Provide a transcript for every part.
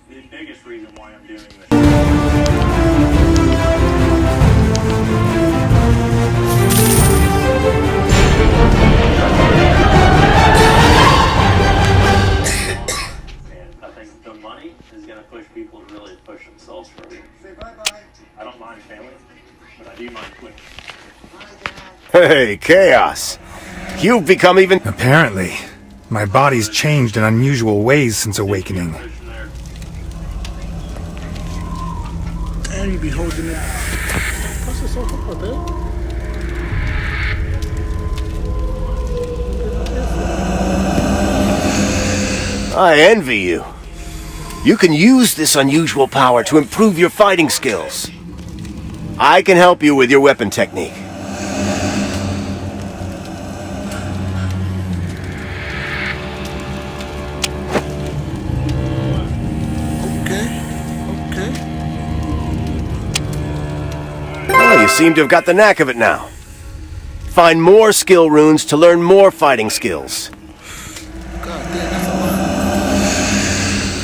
the biggest reason why I'm doing this. And I think the money is going to push people to really push themselves further. Say bye-bye. I don't mind family, but I do mind quitting. Hey, Chaos. You've become even... Apparently. My body's changed in unusual ways since awakening. And you be holding it. What's this all about, dude? I envy you. You can use this unusual power to improve your fighting skills. I can help you with your weapon technique. Okay. Oh, you seem to have got the knack of it now. Find more skill runes to learn more fighting skills. God damn, that's a lot.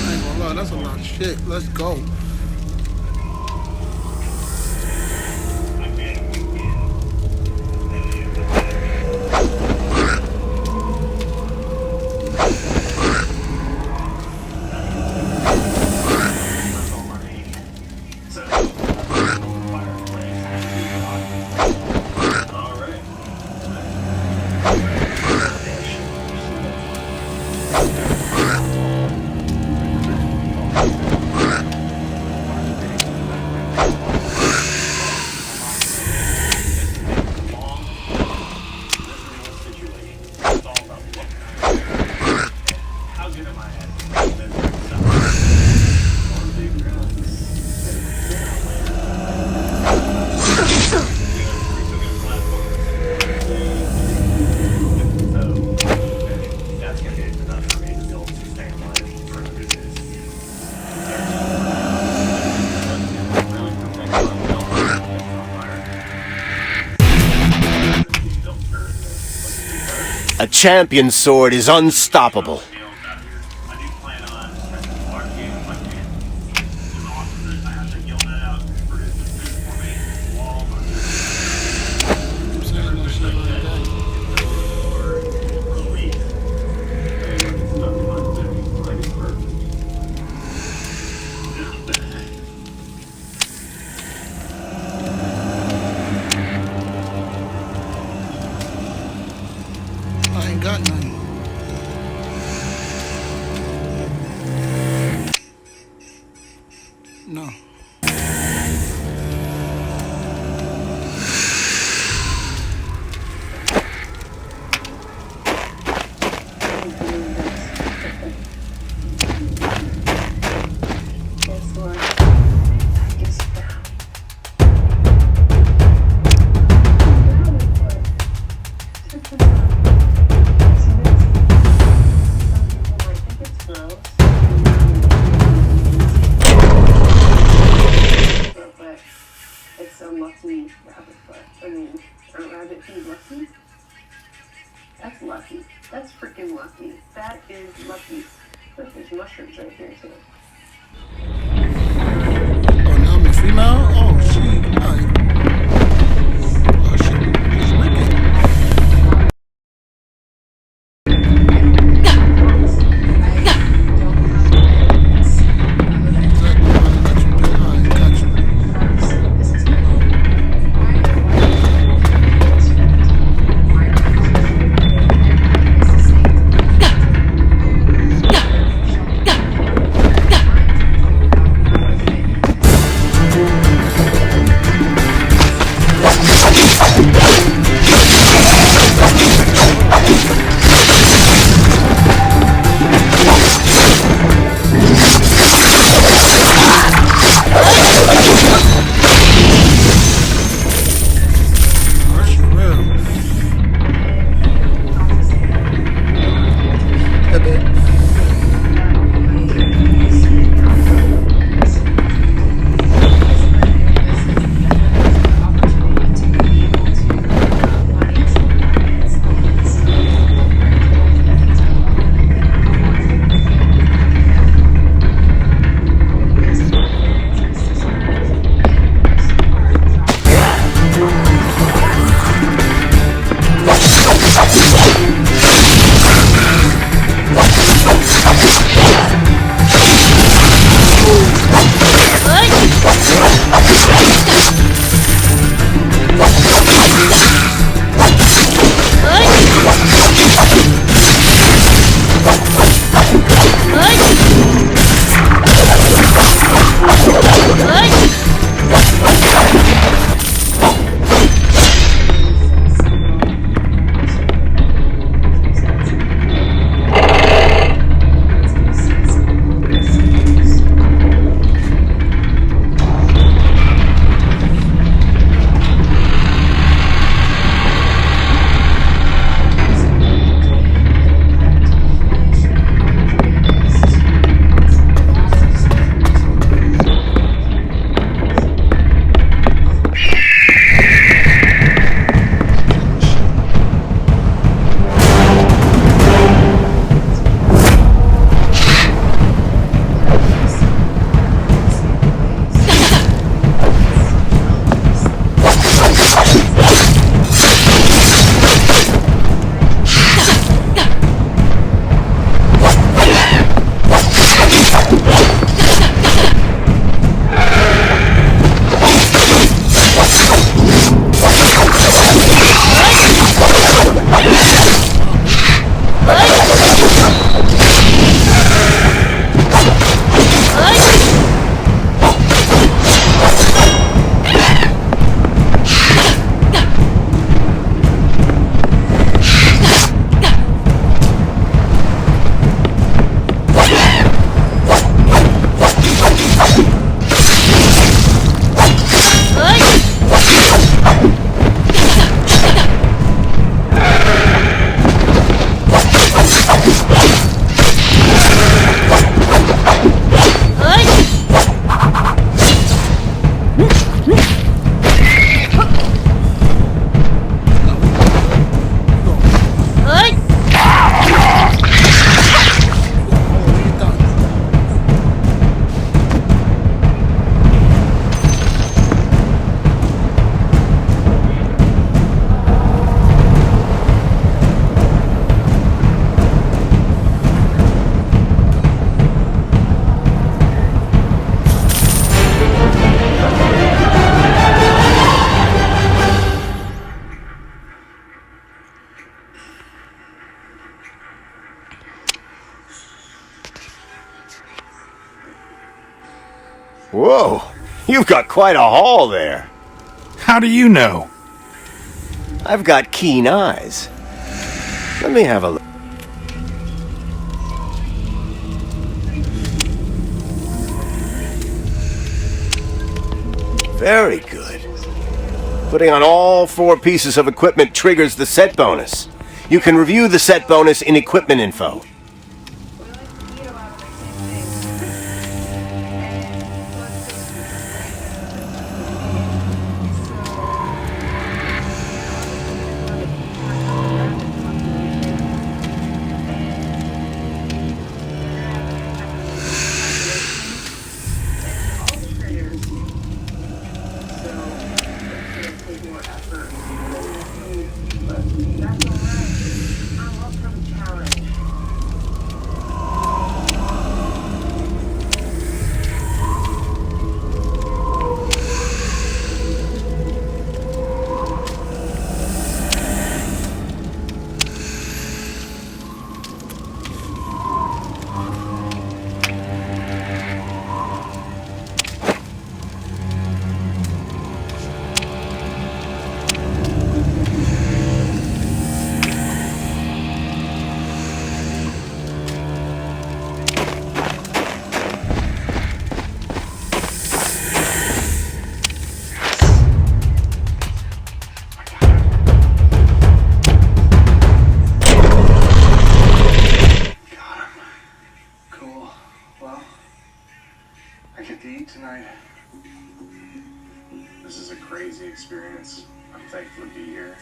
I ain't gonna lie, that's a lot of shit. Let's go. A champion sword is unstoppable. I ain't got none. No. Whoa, you've got quite a haul there. How do you know? I've got keen eyes. Let me have a look. Very good. Putting on all 4 pieces of equipment triggers the set bonus. You can review the set bonus in equipment info. Tonight. This is a crazy experience. I'm thankful to be here,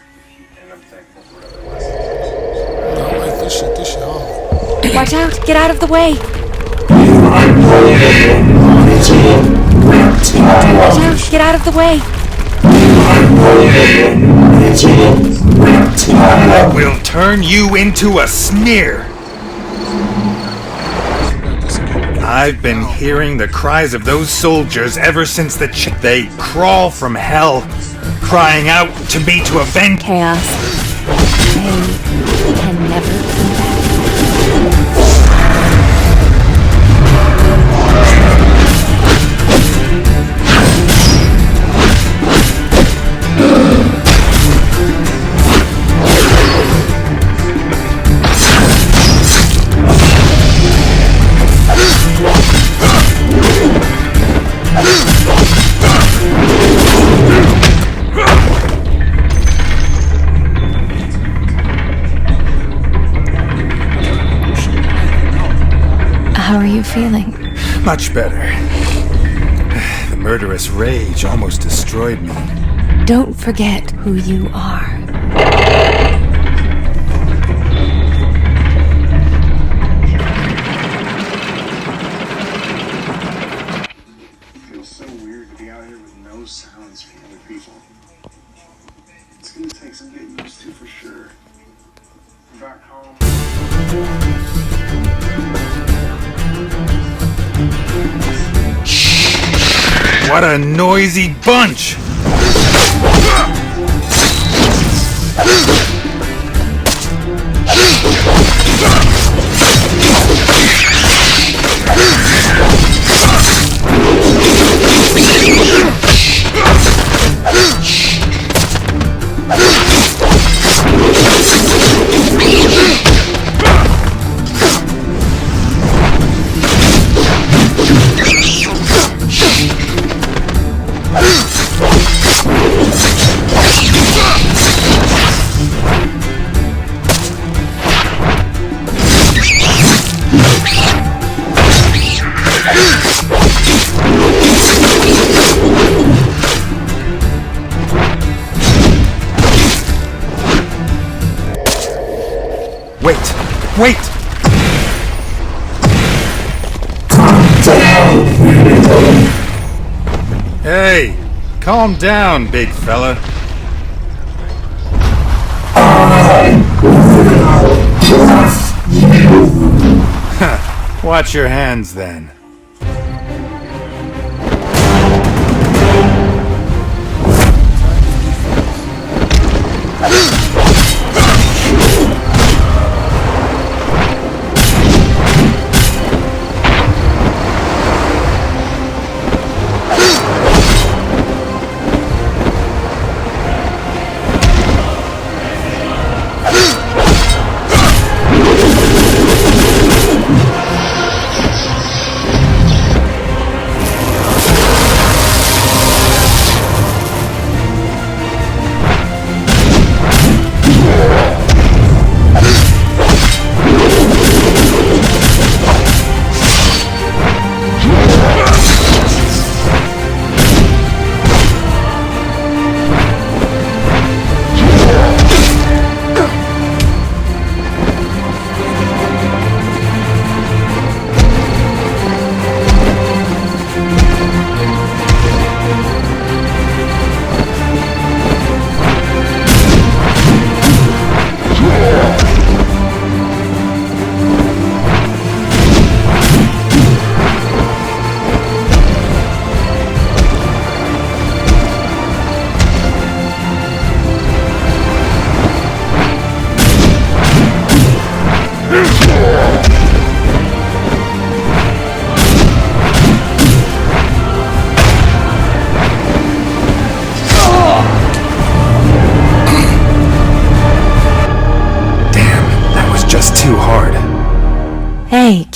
and I'm thankful for other lessons. I like this shit. This shit hard. Watch out! Get out of the way! Watch out! Get out of the way! We'll turn you into a smear. I've been hearing the cries of those soldiers ever since they crawl from hell, crying out to me to avenge Chaos. They can never come back. How are you feeling? Much better. The murderous rage almost destroyed me. Don't forget who you are. It feels so weird to be out here with no sounds from other people. It's gonna take some getting used to for sure. Back home. What a noisy bunch! Wait! Hey, calm down, big fella. Watch your hands then.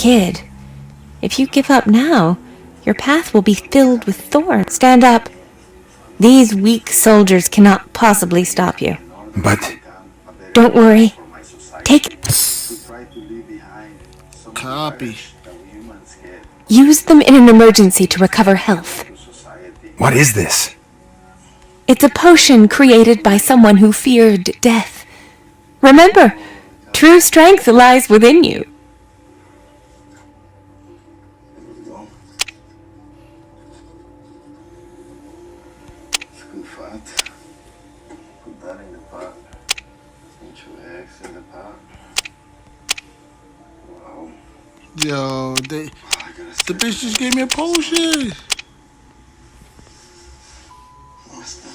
kid. If you give up now, your path will be filled with thorns. Stand up. These weak soldiers cannot possibly stop you. But Don't worry. Take... Copy. Use them in an emergency to recover health. what is this? It's a potion created by someone who feared death. Remember, true strength lies within you. Scoop fat. Put that in the pot. Put your eggs in the pot. Wow. Yo, I gotta the bitch just gave me a potion. What's that?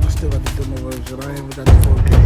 I still got to do my version. I ain't even got the 4K.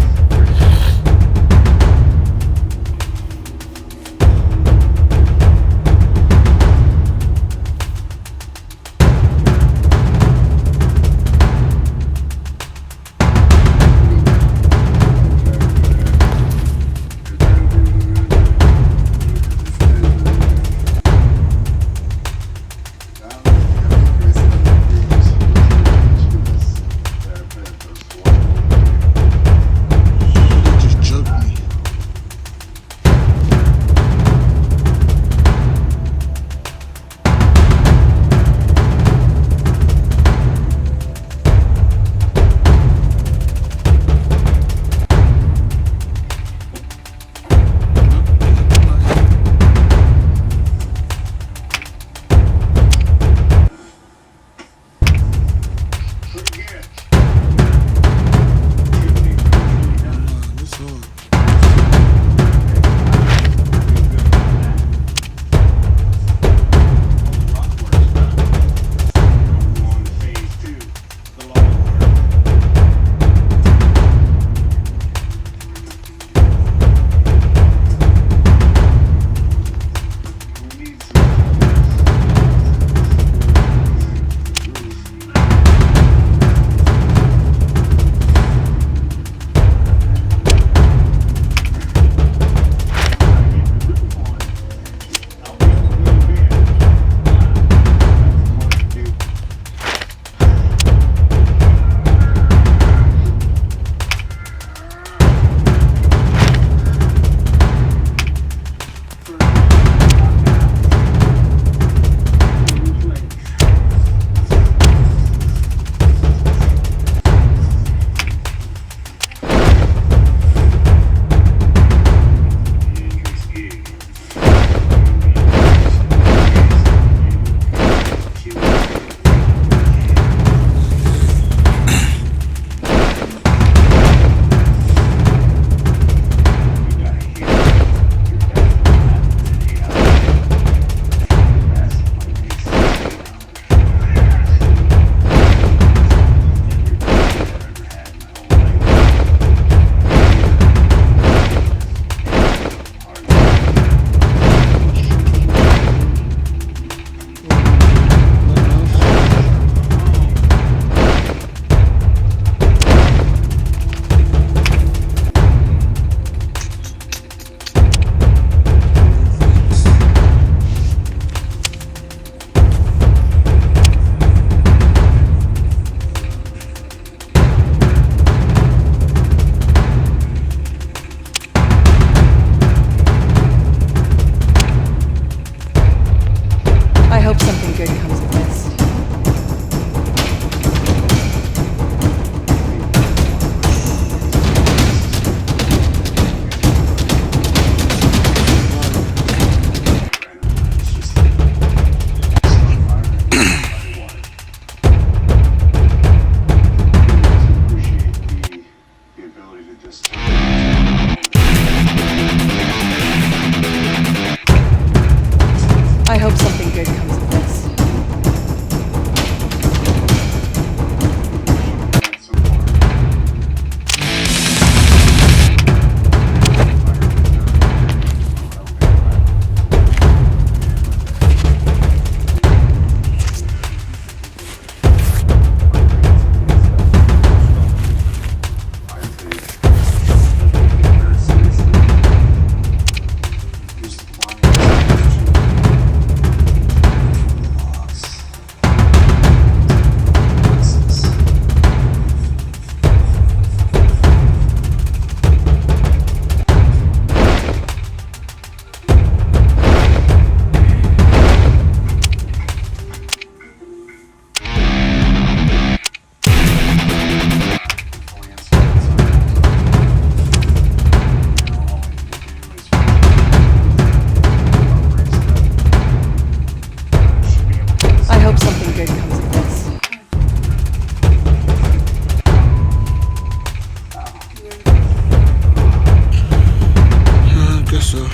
too.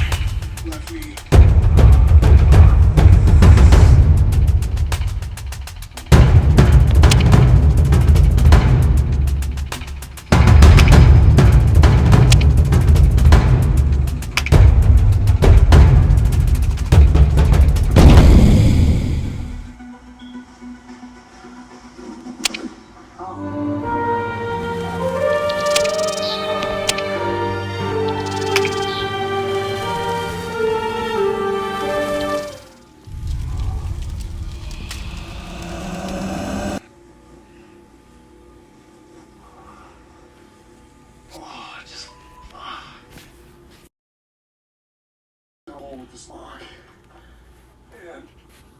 Left knee. With this lock. And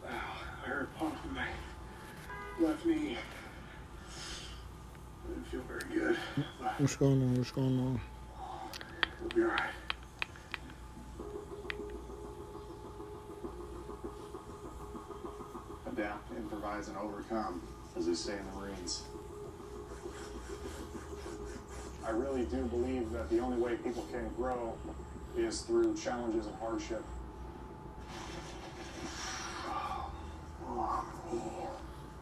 I heard a pump in my left knee. I didn't feel very good. But What's going on? What's going on? we'll be alright. Adapt, improvise, and overcome, as they say in the Marines. I really do believe that the only way people can grow is through challenges and hardship.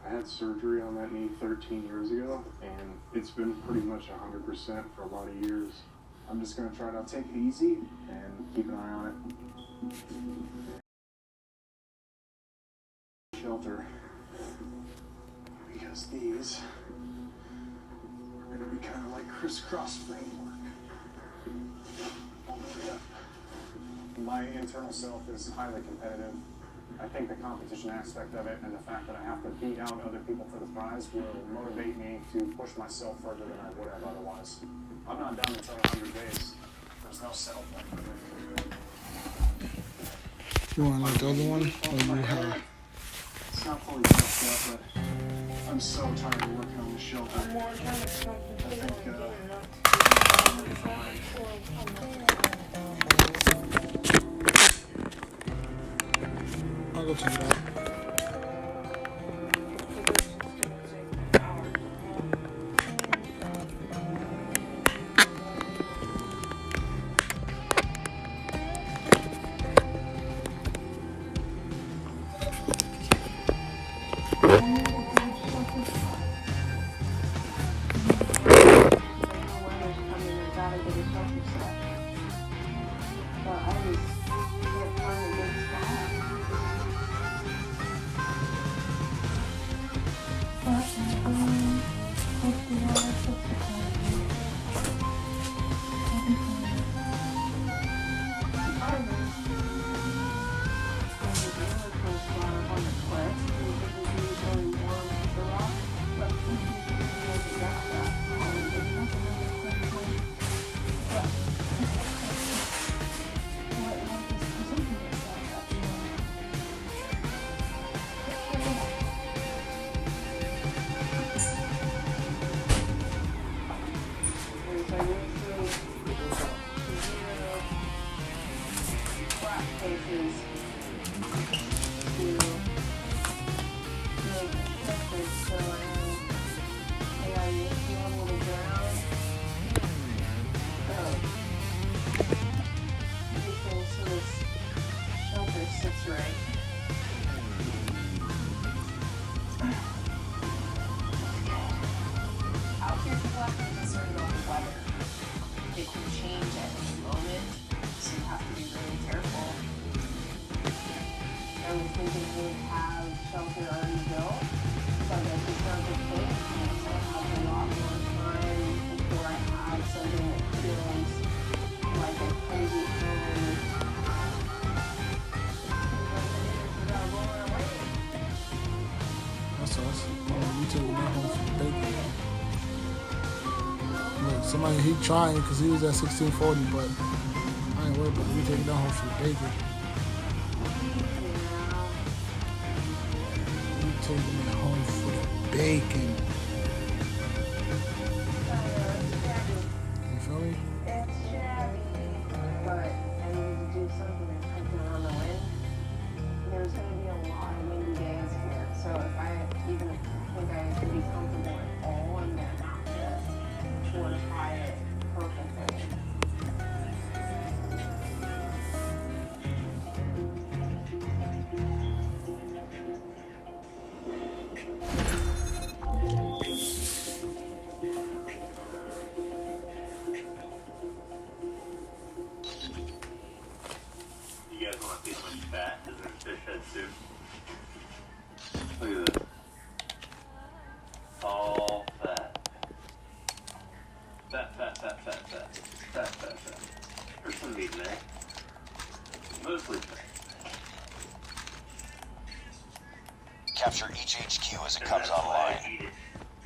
I had surgery on that knee 13 years ago, and it's been pretty much 100% for a lot of years. I'm just going to try to take it easy and keep an eye on it. Shelter. Because these are going to be kind of like crisscross framework. My internal self is highly competitive. I think the competition aspect of it and the fact that I have to beat out other people for the prize will motivate me to push myself further than I would have otherwise. I'm not done until 100 days. There's no settle point. You want like the other one? Or you have? It's not fully built up, but I'm so tired of working on the shelter. I think, I'll go check it out. Somebody, he trying because he was at 1640, but I ain't worried about it. We taking that home for the bacon. We taking it home for the bacon. You feel me? It's shabby, but I needed to do something to keep it on the wind. There's going to be a lot of windy days here, so if I even think I could be comfortable at all, I'm going to have to fortify it perfectly. There's some meat in there. Mostly fat. Capture each HQ as it comes online.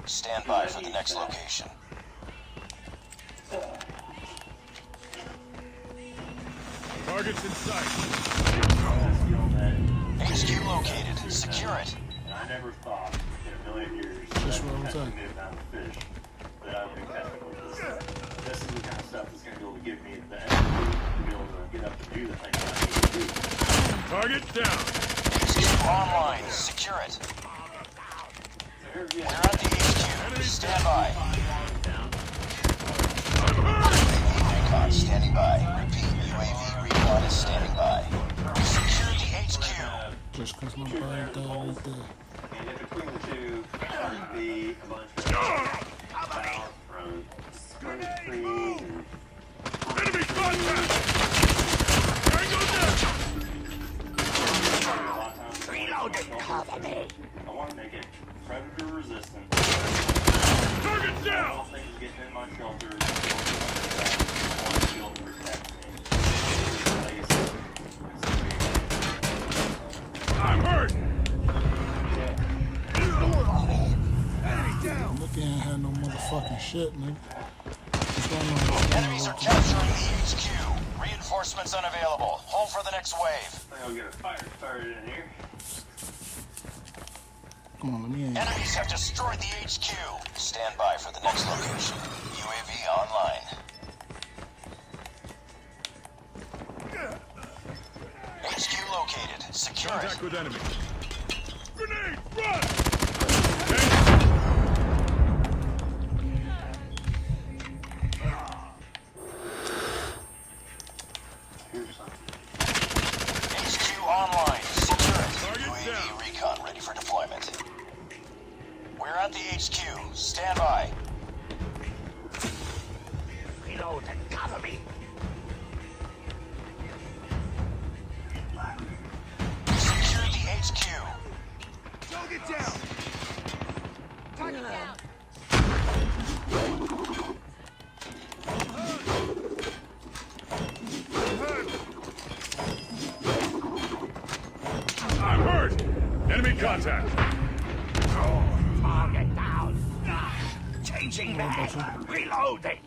Stand by for the next location. Targets in sight. HQ located. Secure it. And I never thought in a million years Just that what I'm I'd saying. catch a amount of fish that I would be catching with this. This is the kind of stuff that's going to be able to give me the energy to be able to get up and do the things I need to do. Target down. HQ online. Secure it. We're at the HQ. Stand by. Recon standing by. Repeat. UAV recon is standing by. Secure the HQ. Just cause my bird died right there. And in between the two, there would be a bunch of south from Spring Creek and Enemy contact. Tango down. a lot of times I want to make it predator resistant. Target All down. things getting in my shelter. I want to be able to protect me. I'm hurt. Look, ain't had no motherfucking shit, nigga. What's going on? What's going Enemies are on? capturing the HQ. Reinforcements unavailable. Hold for the next wave. I think I'll get a fire started in here. Come on, let me in. Enemies have destroyed the HQ. Stand by for the next location. UAV online. HQ located. Secure it. Contact with enemy. Grenade, run! HQ online. Secure it. UAV recon ready for deployment. We're at the HQ. Stand by. Reload and cover me. Secure the HQ. Target down. Target down. I'm hurt. Enemy contact. Target down. Changing mag. Reloading.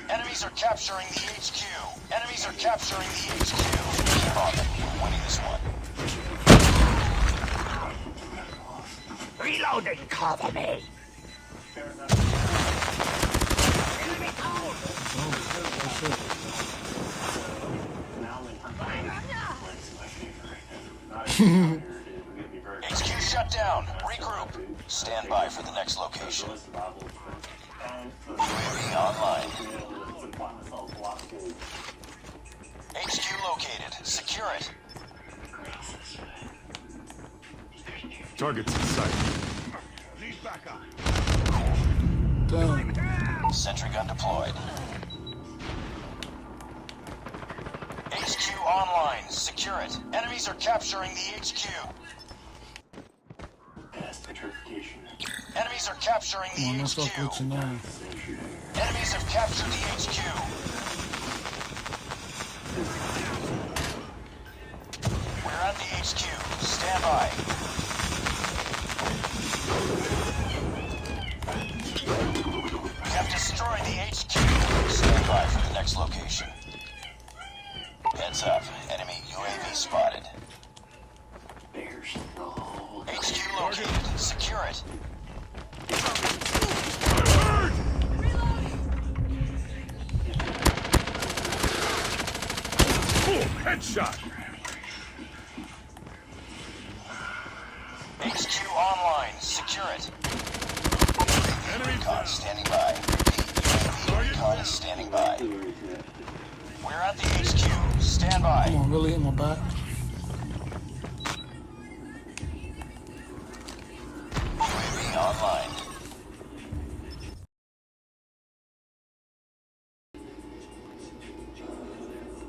Enemies are capturing the HQ. Enemies are capturing the HQ. Keep on them. We're winning this one. Reloading. Cover me. Enemy down. HQ shut down. Regroup. Stand by for the next location. UAV online. HQ located. Secure it. Targets in sight. Damn. Sentry gun deployed. HQ online. Secure it. Enemies are capturing the HQ. Enemies are capturing Come on, the let's go HQ. put your name. Enemies have captured the HQ. We're at the HQ. Stand by. We have destroyed the HQ. Stand by for the next location. Heads up. Enemy UAV spotted. HQ located. Secure it. Boom! Headshot. HQ online. Secure it. Enemy Recon standing by. UAV recon is standing by. We're at the HQ. Stand by. Come on, really hit my back. UAV online.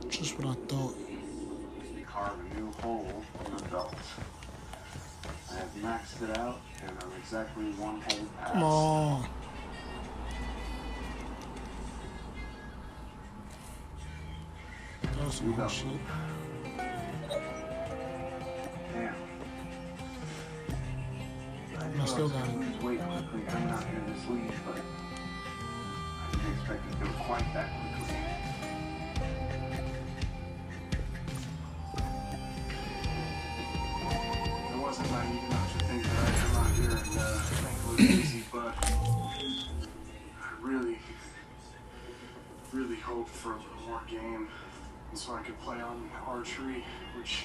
Just what I thought. Carve a new hole in the belt. I have maxed it out, and I'm exactly one whole pass. Come on. That was some good shit. Damn. I still got it. Way quickly coming out here this week, but I didn't expect it to go quite that quickly. It wasn't naive enough to think that I'd come out here and think it was easy, but I really hoped for a little more game, and so I could play on archery, which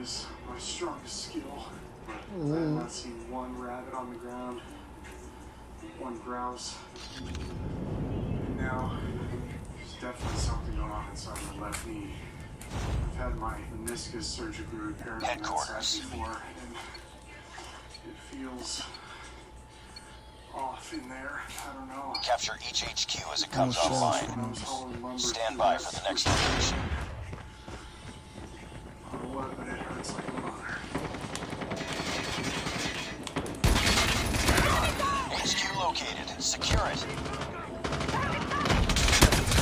is my strongest skill. But I have not seen one rabbit on the ground, one grouse. And now, there's definitely something going on inside my left knee. I've had my meniscus surgically repaired on that side before, and it feels off in there. I don't know. Capture each HQ as it comes online. Stand by for the next location. I don't know what, but it hurts like a mother. HQ located. Secure it.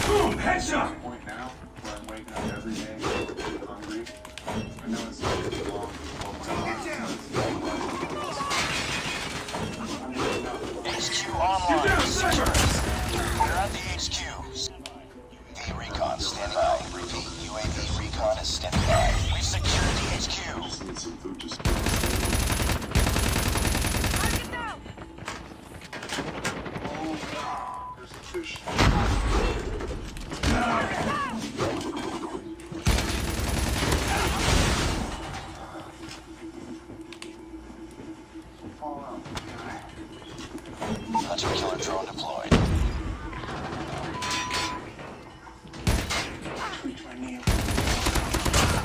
Boom! Headshot! Point now where I'm waking up every day hungry. I know it's not too long before my HQ online. Secure it. We're at the HQ. UAV recon standing by. Repeat. UAV recon is standing by. We've secured the HQ. need some food to Oh, there's a fish. Fall out, guy. Hunter killer drone deployed. Tweaked my knee.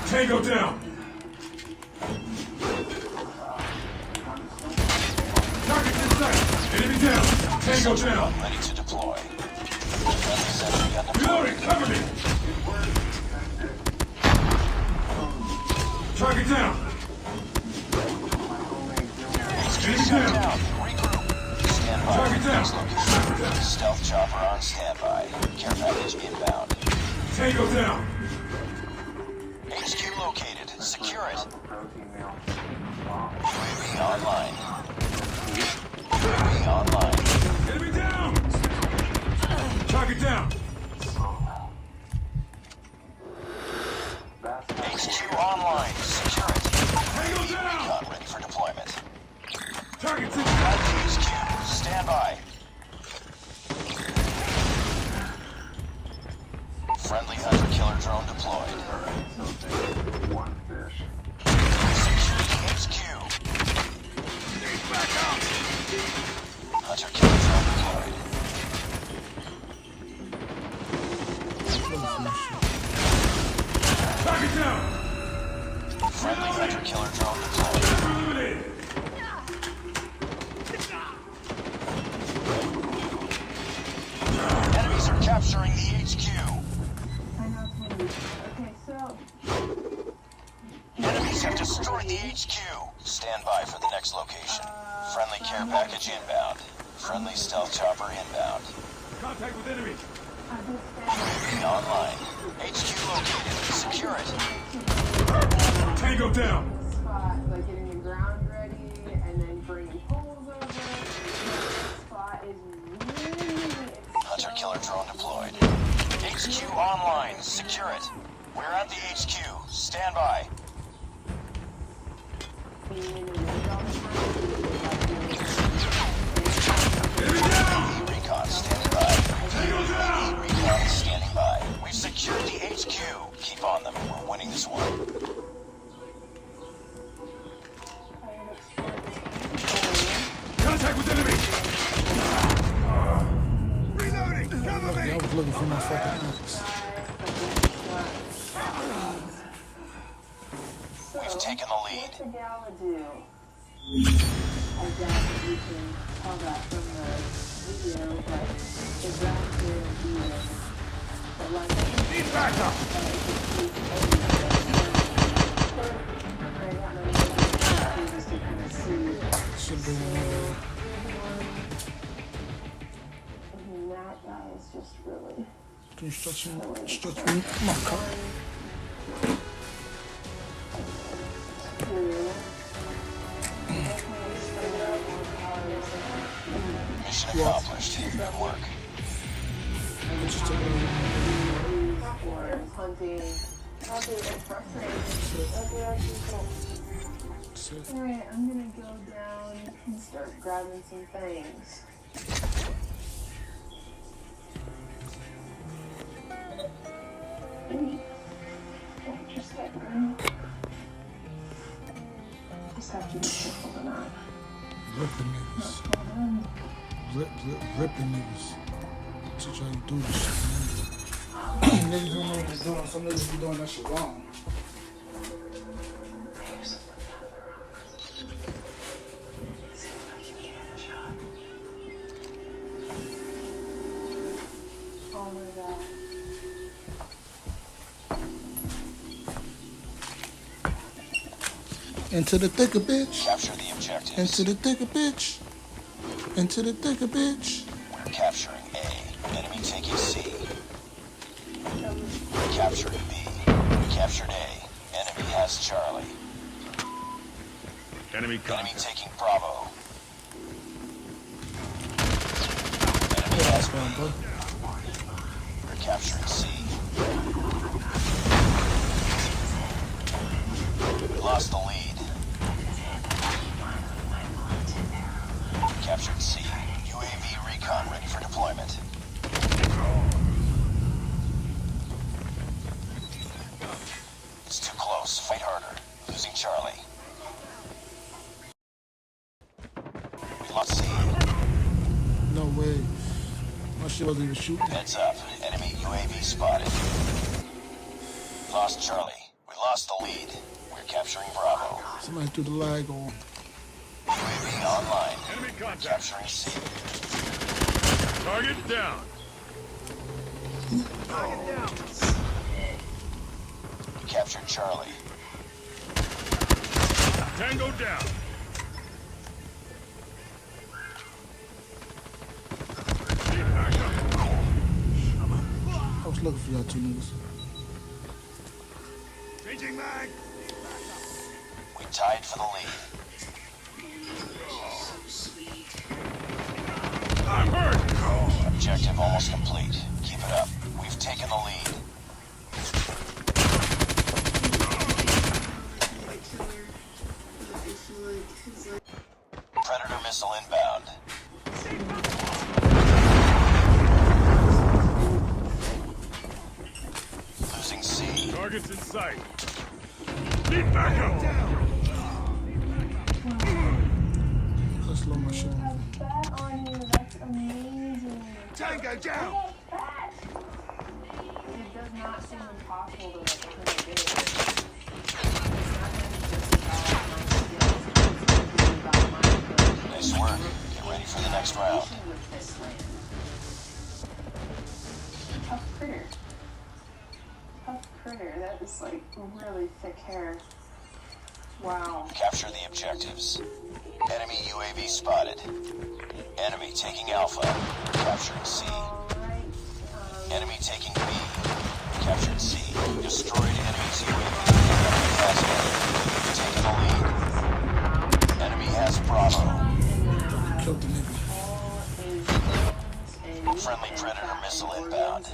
Tango down! Target in sight! Enemy down! Tango down! Ready to deploy. Sentry undeployed. Reloading! Cover me! Target down! Enemy down! Regroup. Stand by. Target down! Location. Stealth chopper on standby. Care package inbound. Tango down! HQ located. Secure it. Protein meal. UAV online. UAV online. Enemy down! Target down! HQ online. Secure it. Tango down! Recon ready for deployment. Target's in! At the HQ. Stand by. Friendly hunter killer drone deployed. One fish. Secure the HQ. Hunter killer drone deployed. Target down! Friendly hunter killer drone deployed. Eliminated! Enemies are capturing the HQ. I know it's windy. Okay, so Enemies have destroyed the HQ. Stand by for the next location. Friendly care package inbound. Friendly stealth chopper inbound. Contact with enemy! UAV online. HQ located. Secure it. Tango down! spot, like getting the ground ready and then bringing poles over. The spot is really Hunter killer drone deployed. HQ online. Secure it. We're at the HQ. Stand by. being in the wind all the time. Enemy down! Recon standing by. Tango down! Recon is standing by. We've secured the HQ. Keep on them. We're winning this one. Contact with enemy! Reloading! Cover me! I was looking for my fucking axe. We've taken the lead. What's the gala do? I doubt that you can tell that from the video, but the ground clear is even. But like, Need backup! I got my Should be one. And that guy is just really. Can you stretch me? Come on, come on. Mission accomplished. Good work. Just take it Hunting. It's frustrating. That'd be actually cool. Alright, I'm gonna go down and start grabbing some things. Just get girl. Just have to be careful to not. ripping niggas. Ripping niggas. To try to do this shit, man. Niggas don't know what they're doing. Some niggas be doing that shit wrong. Oh my god. Into the thicker bitch. Capture the objectives. Into the thicker bitch. Into the thicker bitch. We're capturing A. Enemy taking C. We're capturing B. We captured A. Enemy has Charlie. Enemy Enemy contact. taking Bravo. Enemy has B. Bro. We're capturing C. We lost the lead. We captured C. UAV recon ready for deployment. It's too close. Fight harder. Losing Charlie. We lost C. No way. My shit wasn't even shooting. Heads up. Enemy UAV spotted. Lost Charlie. We lost the lead. We're capturing Bravo. Somebody threw the lag on. UAV online. Enemy contact. Capturing C. Target down. We captured Charlie. Tango down. I was looking for y'all two niggas. Changing mag. We tied for the lead. I'm hurt. Objective almost complete. Keep it up. We've taken the lead. Predator missile inbound. Losing C. Targets in sight. Need backup. Let's slow my shit I down. have that on you. That's amazing. Tango down. Look at that. It does not seem impossible to like turn it in. It's not gonna be just about my skills. It's gonna be about my ability. Nice work. Get ready for the next round. With this land. Tough critter. Tough critter. That is like really thick hair. Wow. Capture the objectives. Enemy UAV spotted. Enemy taking Alpha. Capturing C. Alright. Enemy taking B. Captured C. Destroyed enemy's UAV. Taking the lead. Enemy has Bravo. Killed the nigga. Friendly Predator missile inbound.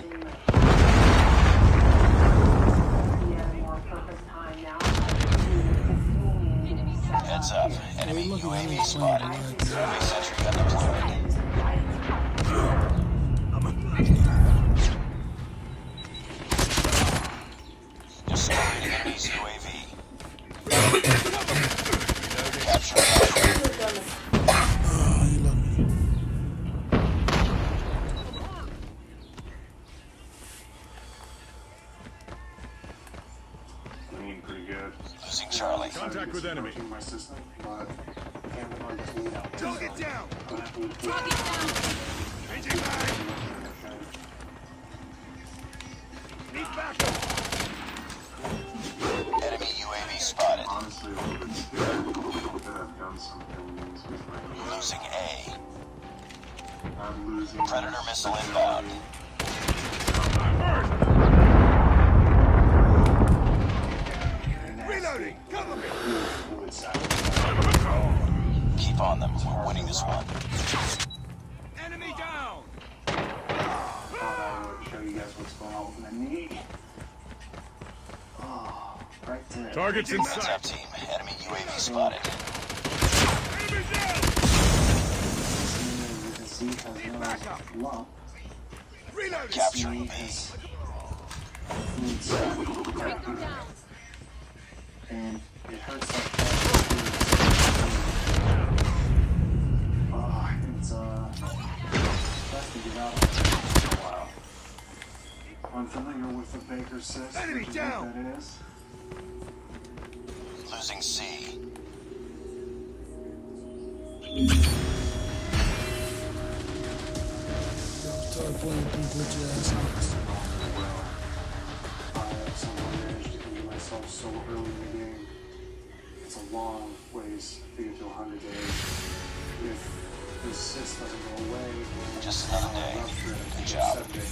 Heads up. Enemy UAV spotted. Enemy sentry gun deployed. Destroyed enemy's UAV. Capture Alpha. Oh, you love me. Doing pretty good. Losing Charlie. Contact with enemy. In my system, but can't run this lead out. Target down. I'm gonna have to Changing mag. Need backup. Enemy UAV spotted. honestly a little bit scared. I'm losing. Predator missile inbound. Reloading! Cover me! Keep on them. We're winning this one. Enemy down! Thought I would show you guys what's going on with my knee. Oh, right there. Targets in Heads up, sight! team. Enemy UAV spotted. Enemy down! You can see has no lump. Reloading! Capturing B. Needs and it hurts like that. It's best to get out for a while. Unfamiliar with the Baker's cyst, Enemy which is down. what that is. Losing C. Start playing through good your ass niggas. I somehow managed to injure myself so early in the game. It's a long ways to get to 100 days. If this cyst doesn't go away, Just another day. rupture it, Good it's job. septic.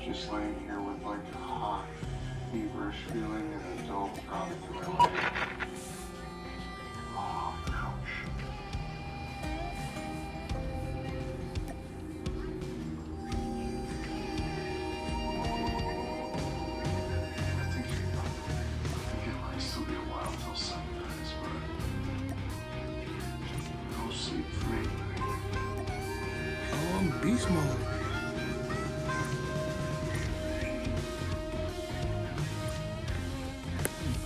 Just laying here with like a hot, feverish feeling and a dull throbbing in my leg. Oh, ouch. I think it might still be a while till sunrise, but no sleep for me. Oh, I'm beast mode.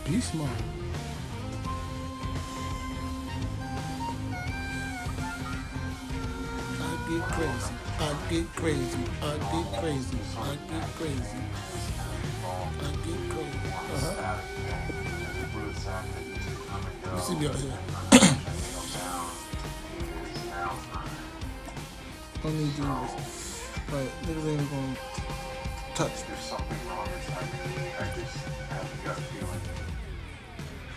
Beast mode. I get crazy. I get crazy. I get crazy. I get crazy. I get crazy. You see me out here. Don't need to do this. But niggas ain't gonna touch me. There's something wrong inside me. I just have a gut feeling.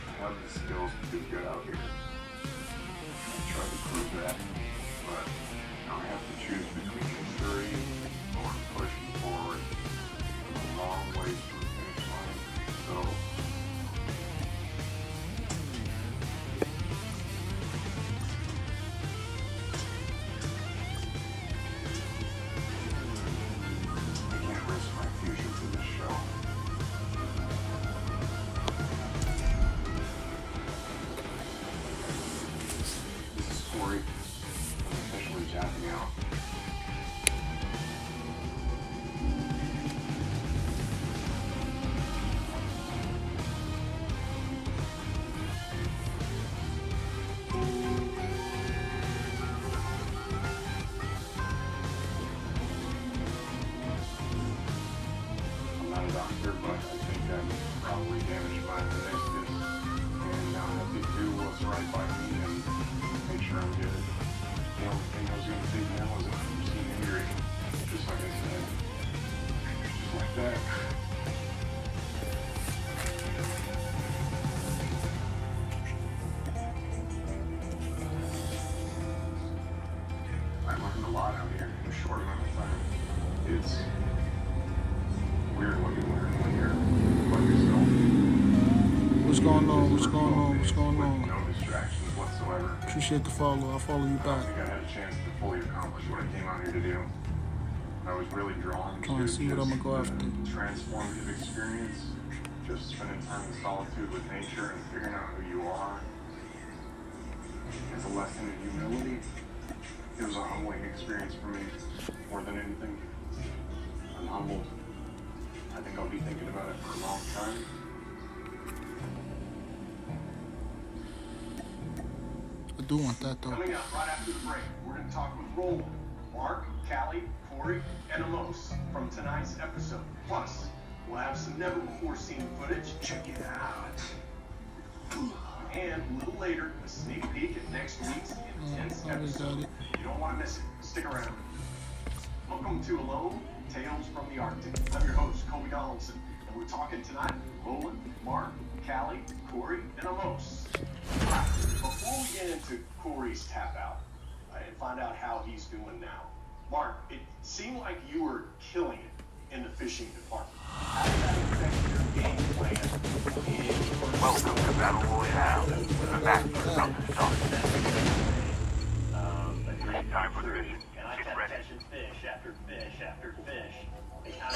I have the skills to do good out here. I tried to prove that, but now I have to choose between injury or pushing forward. I'm a long way from the finish line, so I can't risk my future for this show. This is Corey. I'm officially japping out. I'm not a doctor, but I think I'm probably damaged by the meniscus, and now I have to do what's right by me and make sure I'm good. The only thing I was going to take now was a routine injury, just like I said. Just like that. I learned a lot out here in a short amount of time. It's weird when you're like yourself. What's going on? What's going on? What's going With on? no distractions whatsoever. Appreciate the follow. I'll follow you I don't back. think I had a chance to fully accomplish what I came out here to do. I was really drawn Trying to see what just I'ma go after. the transformative experience, just spending time in solitude with nature and figuring out who you are. It's a lesson in humility. It was a humbling experience for me, more than anything. I'm humbled. I think I'll be thinking about it for a long time. I do want that though. Coming up right after the break, we're going to talk with Roland, Mark, Callie, Corey, and Amos from tonight's episode. Plus, we'll have some never-before-seen footage. Check it out. And a little later, a sneak peek at next week's intense already got episode. it. You don't want to miss it. Stick around. Welcome to Alone Tales from the Arctic. I'm your host, Colby Donaldson, and we're talking tonight with Roland, Mark, Callie, Corey, and Amos. Before we get into Corey's tap out and find out how he's doing now, Mark, it seemed like you were killing it in the fishing department. How did that affect your game plan? Welcome to Battle Royale. The match is about to start. Time for the mission. And I kept catching fish after fish after fish. They kind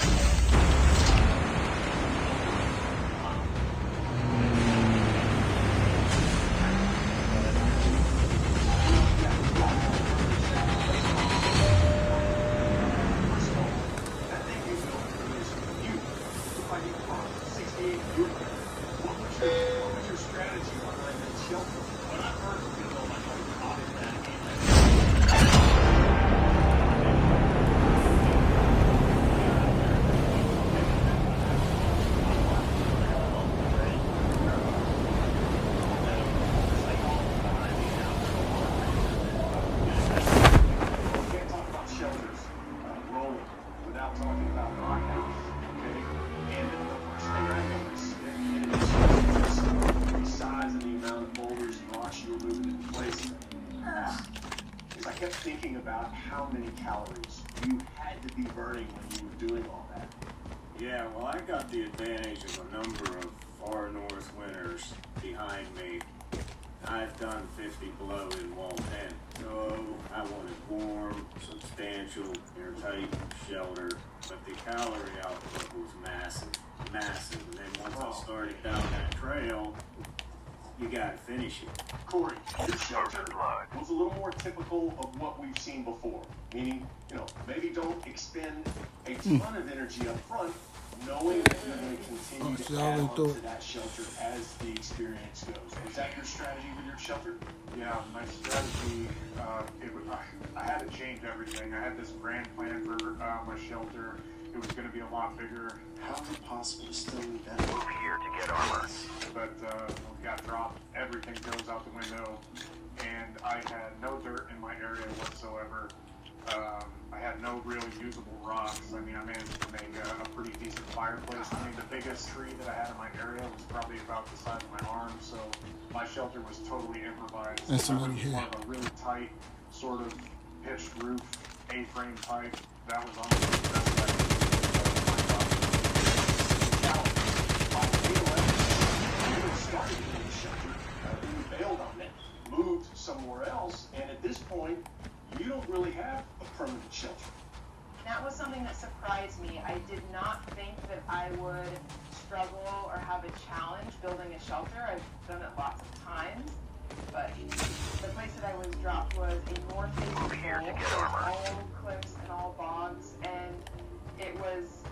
That thing you built is you. Like you brought 68 group. What was your strategy behind that shelter? When I first built my caught in that game. Can't talk about shelters, rolling, without talking about rock house, okay? And the first thing I noticed, in addition to the size and the amount of boulders and rocks you were moving into place, is I kept thinking about how many calories you had to be burning when you were doing all that. Yeah, well, I got the advantage of a number of far north winters behind me. I've done 50 below in wall 10, so I wanted warm, substantial, airtight shelter, but the calorie output was massive. And then once I started down that trail, you gotta finish it. Corey, your shelter was a little more typical of what we've seen before. Meaning, maybe don't expend a ton of energy up front, knowing that you're going to continue to add on to that shelter as the experience goes. Was that your strategy with your shelter? Yeah, my strategy, I had to change everything. I had this grand plan for my shelter. It was going to be a lot bigger. How is it possible to still do that? Move here to get armor. But we got dropped. Everything goes out the window. And I had no dirt in my area whatsoever. I had no really usable rocks. I mean, I managed to make a pretty decent fireplace. I mean, the biggest tree that I had in my area was probably about the size of my arm, so my shelter was totally improvised. That's I was somebody here. more of a really tight, sort of pitched roof, A-frame pipe. That was honestly the best I could do. By May 11th, you had started in the shelter, then you bailed on it, moved somewhere else, and at this point, you don't really have a permanent shelter. That was something that surprised me. I did not think that I would struggle or have a challenge building a shelter. I've done it lots of times, but the place that I was dropped was a north-facing bowl with all cliffs and all bogs, and it was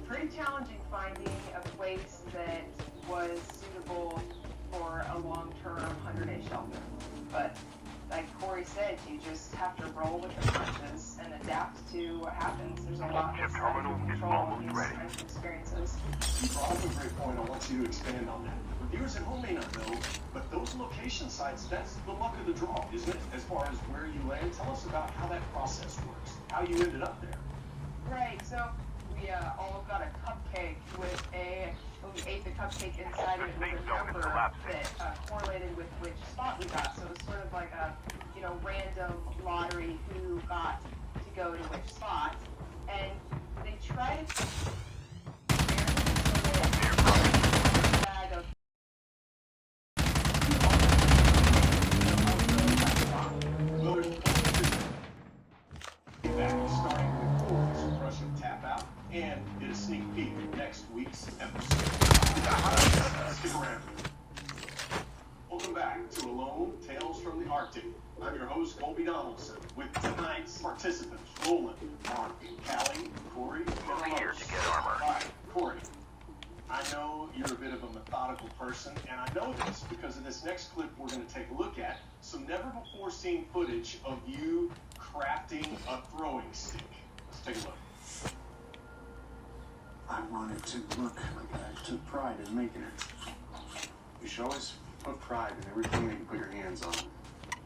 pretty challenging finding a place that was suitable for a long-term 100-day shelter. But like Corey said, you just have to roll with the punches and adapt to what happens. There's a lot of control in these kinds of experiences. You brought up a great point. I want you to expand on that. The viewers at home may not know, but those location sites, that's the luck of the draw, isn't it? As far as where you land, tell us about how that process works, how you ended up there. Right, so we all got a cupcake with when we ate the cupcake inside it was a number that correlated with which spot we got. So it was sort of like a, random lottery who got to go to which spot. And they tried to bag of starting with Corey's Russian tap out and get a sneak peek at next week's episode. Stick around. Welcome back to Alone Tales from the Arctic. I'm your host, Colby Donaldson, with tonight's participants, Roland, Mark, Callie, Corey, and Here to get armor. All right, Corey. I know you're a bit of a methodical person, and I know this because in this next clip we're going to take a look at some never-before-seen footage of you crafting a throwing stick. Let's take a look. I wanted to look like I took pride in making it. You should always put pride in everything that you put your hands on,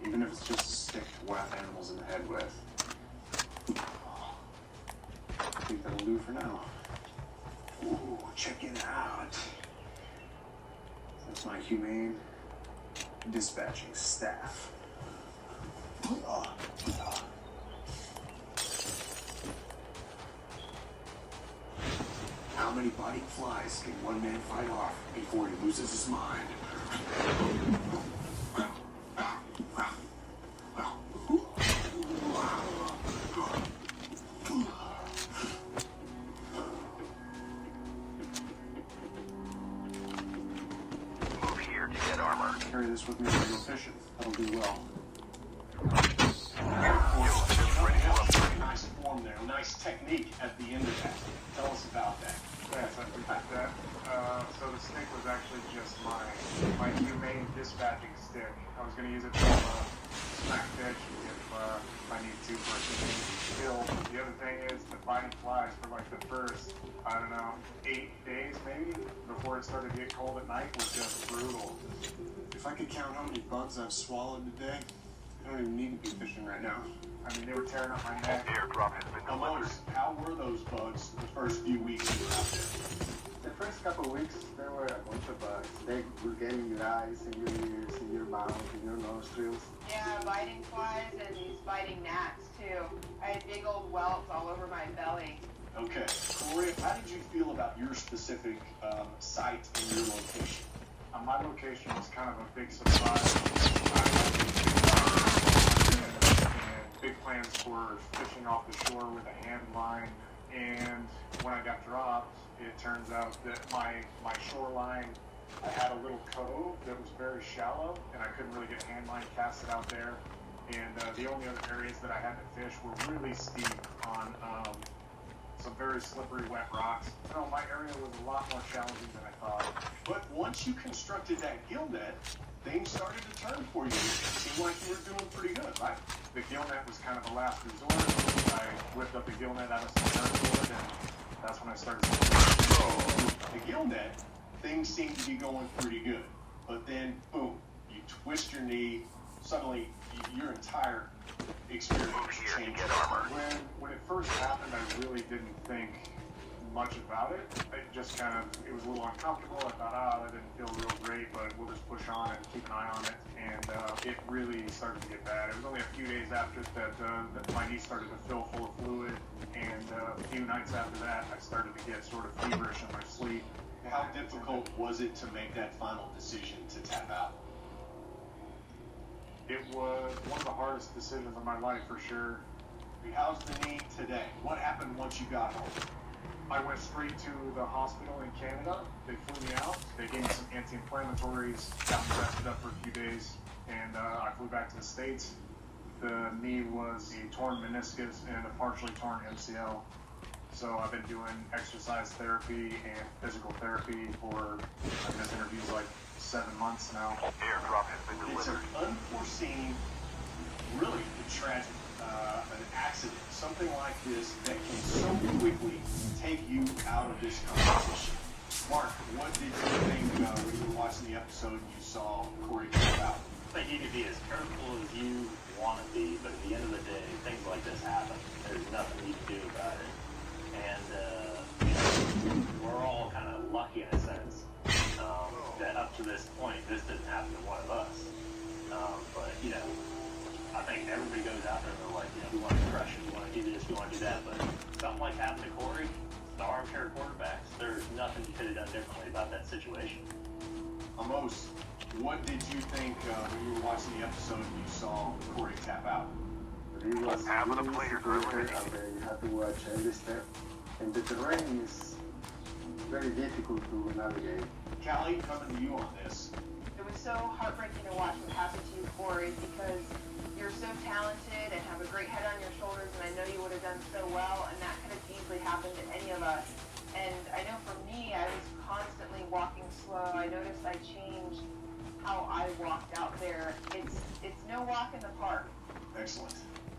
even if it's just a stick to whack animals in the head with. I think do for now. Ooh, check it out. That's my humane dispatching staff. How many biting flies can one man fight off before he loses his mind? Move here to get armor. Carry this with me when I go fishing. That'll do well. Nice form there, nice technique at the end of that. Tell us about that. Yes, I forgot that. So the stick was actually just my humane dispatching stick. I was going to use it to smack fish if I need to for a humane kill. The other thing is the biting flies for like the first, I don't know, 8 days maybe, before it started to get cold at night was just brutal. If I could count how many bugs I've swallowed today, I don't even need to be fishing right now. I mean, they were tearing up my neck. Airdrop has been delivered. How were those bugs the first few weeks you were out there? The first couple of weeks, there were a bunch of bugs. They were getting your eyes and your ears and your mouth and your nostrils. Yeah, biting flies and these biting gnats too. I had big old welts all over my belly. Okay, Corey, how did you feel about your specific site and your location? My location was kind of a big surprise. And big plans for fishing off the shore with a hand line. And when I got dropped, it turns out that my shoreline, I had a little cove that was very shallow, and I couldn't really get a hand line casted out there. And the only other areas that I had to fish were really steep on some very slippery, wet rocks. So my area was a lot more challenging than I thought. But once you constructed that gill net, things started to turn for you. It seemed like you were doing pretty good, right? The gill net was kind of a last resort. I whipped up the gill net out of some hardwood, and that's when I started. The gill net, things seemed to be going pretty good. But then, boom, you twist your knee, suddenly your entire experience changed. When it first happened, I really didn't think much about it. It just kind of, it was a little uncomfortable. I thought, that didn't feel real great, but we'll just push on and keep an eye on it. And it really started to get bad. It was only a few days after that my knee started to fill full of fluid. And a few nights after that, I started to get sort of feverish in my sleep. How difficult was it to make that final decision to tap out? It was one of the hardest decisions of my life, for sure. How's the knee today? What happened once you got home? I went straight to the hospital in Canada. They flew me out. They gave me some anti-inflammatories, got me rested up for a few days, and I flew back to the States. The knee was a torn meniscus and a partially torn MCL. So I've been doing exercise therapy and physical therapy for, I guess, interviews like 7 months now. Airdrop has been It's delivered. an unforeseen, really tragic, an accident, something like this that can so quickly take you out of this competition. Mark, what did you think when you were watching the episode and you saw Corey come out? I think you can be as careful as you want to be, but at the end of the day, things like this happen. There's nothing you can do about it. And, we're all kind of lucky in a sense that up to this point, this didn't happen to one of us. But, I think everybody goes out there and they're like, we want to crush it, we want to do this, we want to do that. But something like happened to Corey, the armchair quarterbacks, there's nothing you could have done differently about that situation. Amos, what did you think when you were watching the episode and you saw Corey tap out? It was Half of the players are eliminated. You have to watch every step. And the terrain is very difficult to navigate. Callie, coming to you on this. It was so heartbreaking to watch what happened to you, Corey, because you're so talented and have a great head on your shoulders, and I know you would have done so well, and that could have easily happened to any of us. And I know for me, I was constantly walking slow. I noticed I changed how I walked out there. It's no walk in the park. Excellent.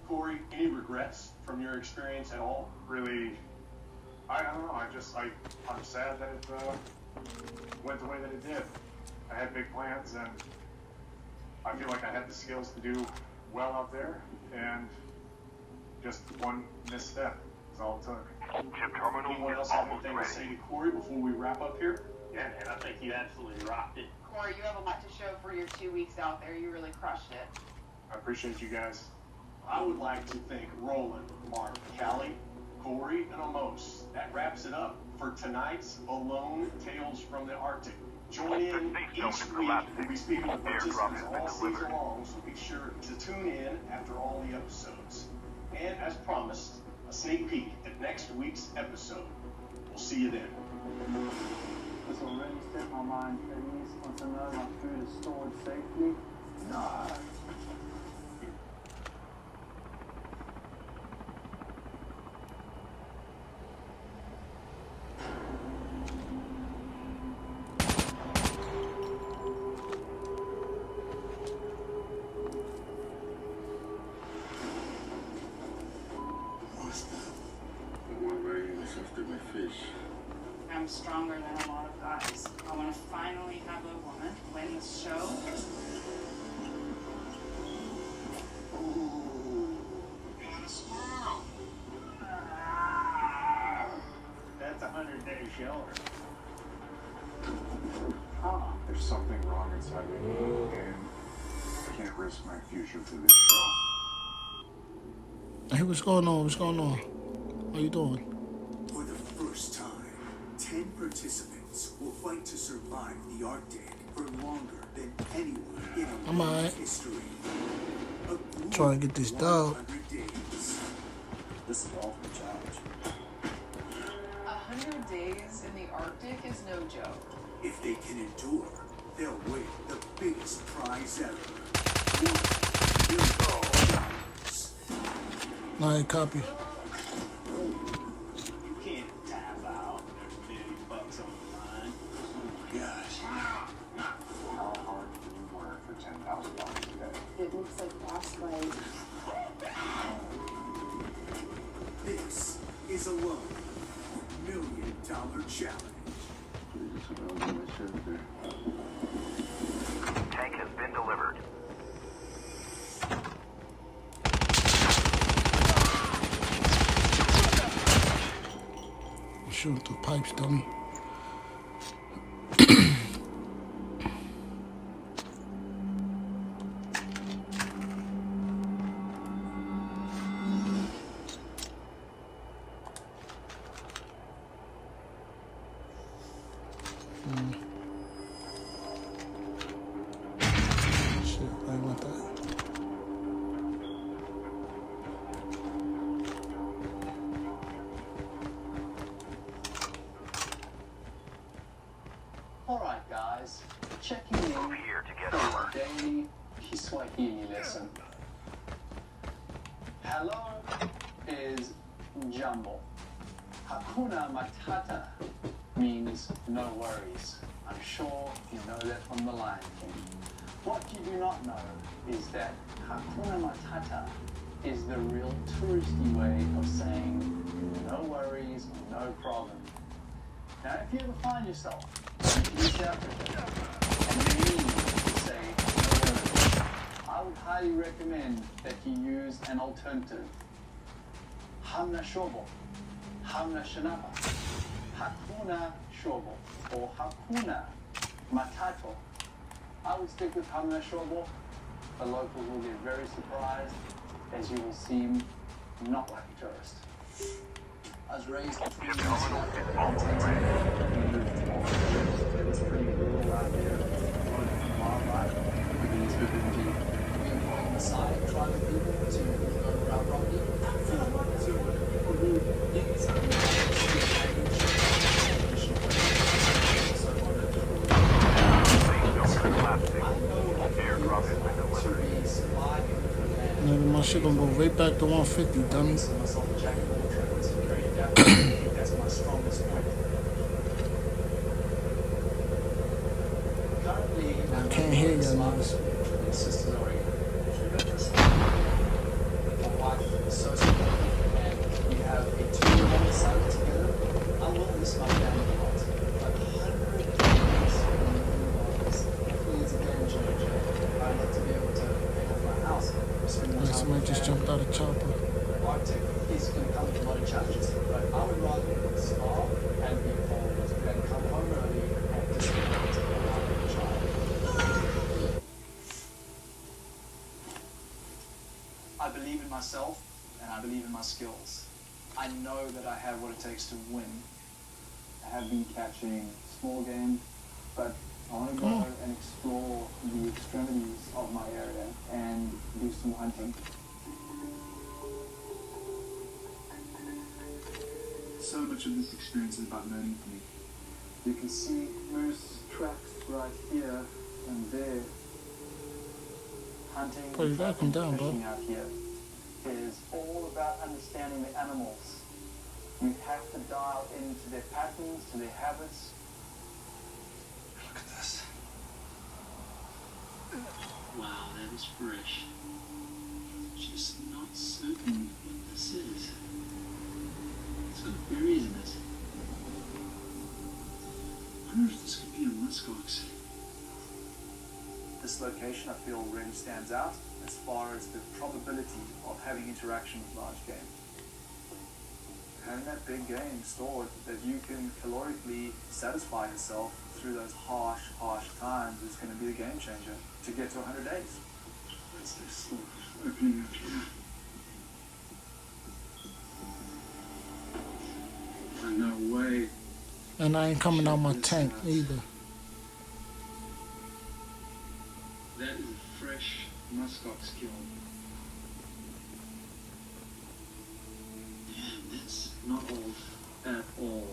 Corey, any regrets from your experience at all? Really, I don't know. I'm sad that it went the way that it did. I had big plans, and I feel like I had the skills to do well out there, and just one misstep is all it took. Chip terminal else have anything to say to Corey before we wrap up here? Yeah, man, I think you absolutely rocked it. Corey, you have a lot to show for your 2 weeks out there. You really crushed it. I appreciate you guys. I would like to thank Roland, Mark, Callie, Corey, and Amos. That wraps it up for tonight's Alone Tales from the Arctic. Join in each week. We'll be speaking with participants all season long, so be sure to tune in after all the episodes. And as promised, a sneak peek at next week's episode. We'll see you then. This will really set my mind at ease once I know my food is stored safely. Nah. I'm stronger than a lot of guys. I want to finally have a woman win the show. That's a 100-day shoulder. There's something wrong inside me, and I can't risk my future for this show. Hey, what's going on? What's going on? How you doing? For the first time, 10 participants will fight to survive the Arctic for longer than anyone in I'm alright. history. Trying to get this dog. Days. This is all for the challenge. 100 days in the Arctic is no joke. If they can endure, they'll win the biggest prize ever. $1 million. Alright, copy. You can't tap out. There's $50 on the line. Oh my gosh. How hard can you work for $10,000 a day? It looks like frostbite. This is Alone, $1 million challenge. Tank has been delivered. Shoot through pipes, dummy. Shit, I ain't want that. Alright guys, checking in Move here to get for armor. a daily Kiswahili lesson. Hello is Jambo. Hakuna Matata means no worries. I'm sure you know that from the Lion King. What you do not know is that Hakuna Matata is the real touristy way of saying no worries, no problem. Now, if you ever find yourself in East Africa and you need to say no worries, I would highly recommend that you use an alternative. Hamna shobo, hamna shanapa, hakuna shobo, or hakuna matato. I would stick with hamna shobo. The locals will get very surprised as you will seem not like a tourist. I was raised between East Africa and Tanzania. We moved off. It was pretty rural out there. Wildlife. We need to be employing the side of tribal people to go around property. So people who need something Nigga, my shit gonna go right back to 150, dummy. That's my strongest point. Currently, I can't hear you, niggas. my sister's already. My wife is so supportive, and we have a 2-year-old son together. I will miss my family a lot. But 100 days definitely is a game changer. I'd love to be able to pay off my house, spend more time Somebody with just family. jumped out of chopper. Arctic is going to come to myself and I believe in my skills. I know that I have what it takes to win. I have been catching small game, but I want to go and explore the extremities of my area and do some hunting. So much of this experience is about learning for me. You can see moose tracks right here and there. Hunting and trapping, fishing out here is all about understanding the animals. You have to dial into their patterns, to their habits. Look at this. Wow, that is fresh. Just not certain what this is. It's got berries in it. I wonder if this could be a muskox. This location I feel really stands out as far as the probability of having interaction with large game. Having that big game stored that you can calorically satisfy yourself through those harsh times is going to be a game changer to get to 100 days. What's this opening up here? No way. And I ain't coming out my tank either. That is a fresh muskox kill. Damn, that's not old at all.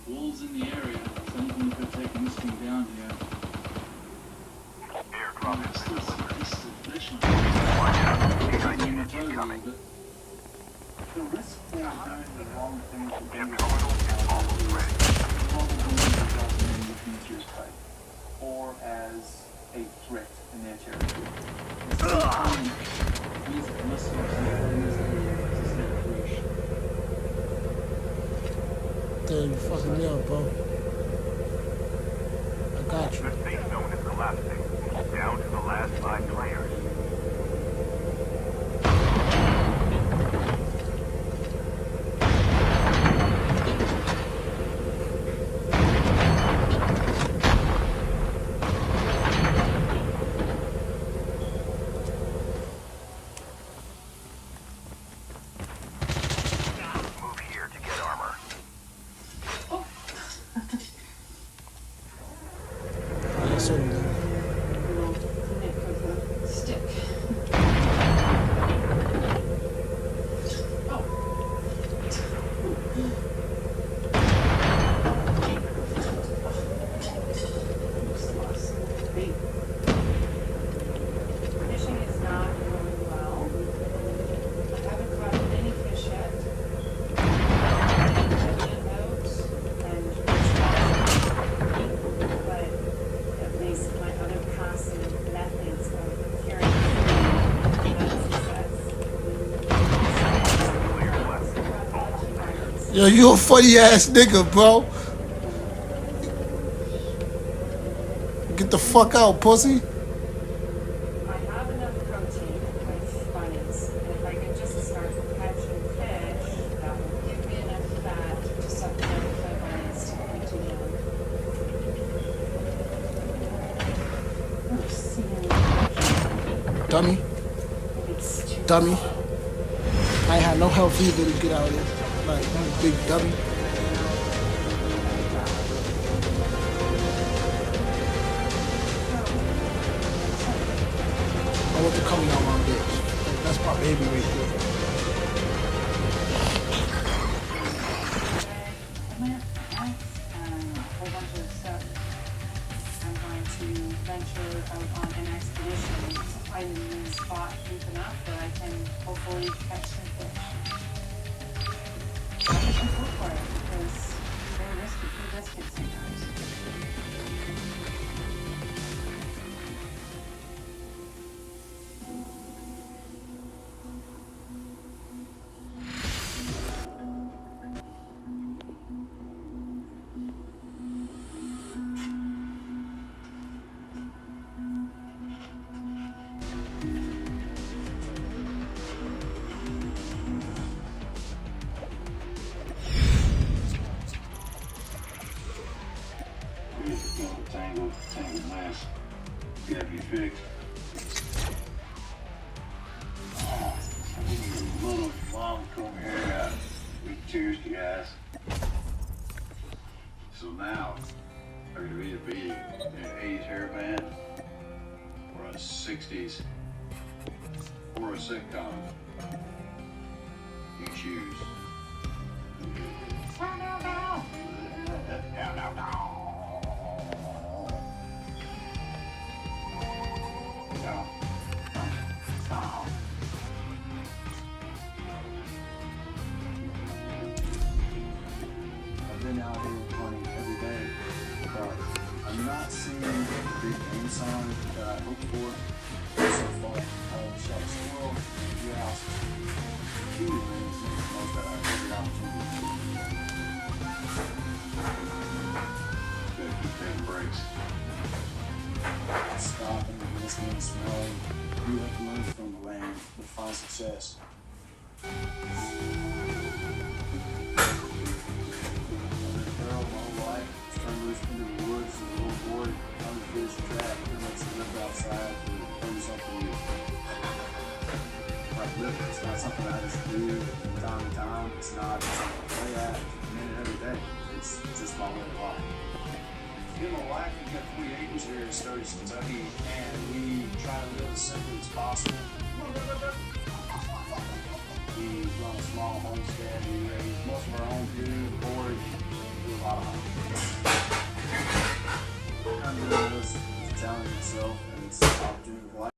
Wolves in the area. Something could have taken this thing down here. Airdrop is this is a fresh one. Watch out. AIT incoming. The risk for doing the wrong thing to Chip terminal is almost ready. or as a threat in their territory. These muskox in this area is a state fresh. Damn, you fucking me up, bro. I got you. The safe zone is collapsing. Down to the last 5 players. Move here to get armor. Yes, sir. Stick. Fishing is not going well. I haven't caught any fish yet. I've been out and but at least my other passive methods of carrying food success. Yo, you a funny ass nigga, bro. Get the fuck out, pussy. I have enough protein with bunnies, and if I can just start catching fish, that will give me enough fat to supplement my bunnies to continue on. Oh, seeing Dummy. it's too Dummy. I ain't had no help either to get out of here. Like, you big dummy. I want to come out my bitch. That's my baby right there. plant plants and a whole bunch of stuff. I'm going to venture out on an expedition to find a new spot deep enough that I can hopefully catch some fish. I should go for it because they're risky sometimes. Tangled mess. Gotta be fixed. Oh, Cheers to you guys. So now, are going to either be in an 80s hair band, or a 60s, or a sitcom. You choose. I've been out here hunting every day, but I'm not seeing the big game sign that I hoped for so far. I shot a squirrel, grouse, two rings, most that I've every opportunity. Gotta keep taking breaks. Stopping, listening, smelling. You have to learn from the land to find success. Girl, my whole life, turned loose into the woods as a little boy, trying to fish, trap, pretty much lived outside for 30-something years. Like living, it's not something I just do from time to time. It's not something I play at a minute every day. It's just my way of life. Me and my wife, we've got 40 acres here in Sturgis, Kentucky, and we try to live as simply as possible. We run a small homestead, we raise most of our own food, forage, do a lot of hunting. I'm doing this, it's a challenge itself, and it's an opportunity for life.